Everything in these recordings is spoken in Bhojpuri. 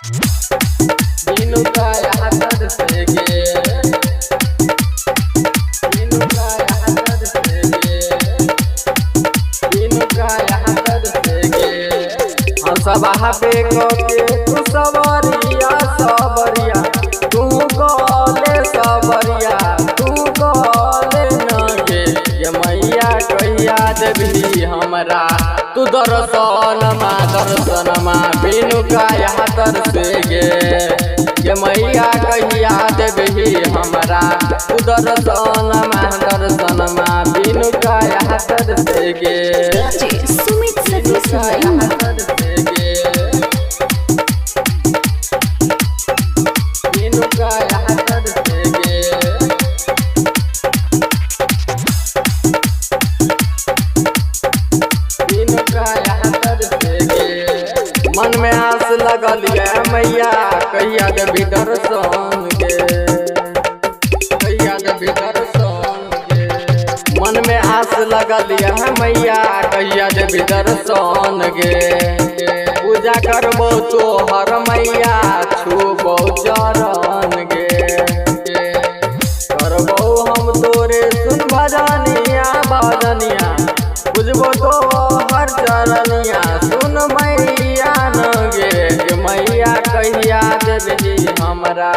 बिनु काया हाथ से गे, बिनु काया हाथ से गे, बिनु काया हाथ से गे। हंसबा पे के तू सबरिया सबरिया, तू कले सबरिया, तू कले न गे। ये मैया कहिया देवी हमरा तू दर्शनमा दर्शनमा बिनु काया हाथ से गे। ये मैया कहिया देवी हमरा तू दर्शनमा दर्शनमा बिनु काया हाथ से गे। सुमित सतीश हाथ से गे, बिनु काया हाथ से गे। बिनु काया हाथ से गे। मन में आस लगल है मैया कहिया देवी दर्शन गे, कहिया देवी दर्शन गे। मन में आस लगल है मैया कहिया देवी दर्शन गे। पूजा करबो तोहर मैया छुबो चरण गे। करबो हम तोरे सुन भजनिया भजनिया, बुझबो तो हर चरनिया सुन मैया न गे। मैया कहिया देवी हमरा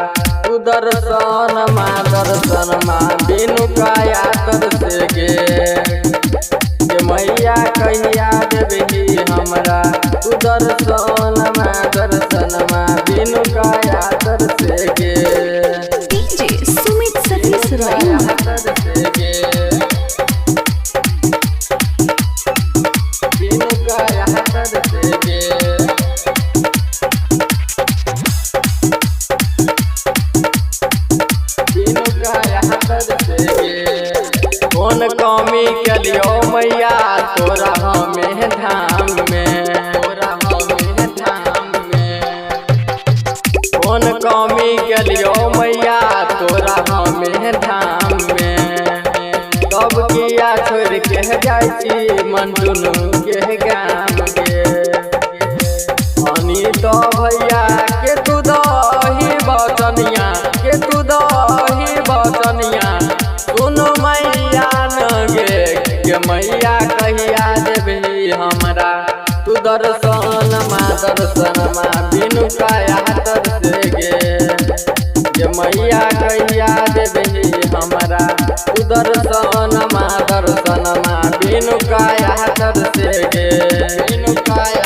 तू दर्शनमा दर्शनमा बिनु काया हाथ से गे। मैया कहिया देवी हमरा तू दर्शनमा दर्शनमा बिनु काया हाथ से गे। डीजे सुमित सतीश हाथ से गे, बिनु काया हाथ से गे। बिनु काया हाथ से गे। कौन कमी कलियो मैया तोरा हमें धाम में, तोरा हमें धाम में। कौन कमी कलियो मैया तोरा हमें धाम में। कब किया छोड़ के जाई छी मन दुनू के गाम गे। हनी तो भैया के तू दही बचनिया, के तू दही बचनिया सुन मैया न गे। मैया कहिया देवी हमरा तू दर्शनमा दर्शनमा बिनु काया हाथ से गे। मैया कहिया देवी हमरा तू दर्शनमा दर्शनमा बिनु काया हाथ से गे। बिनु काया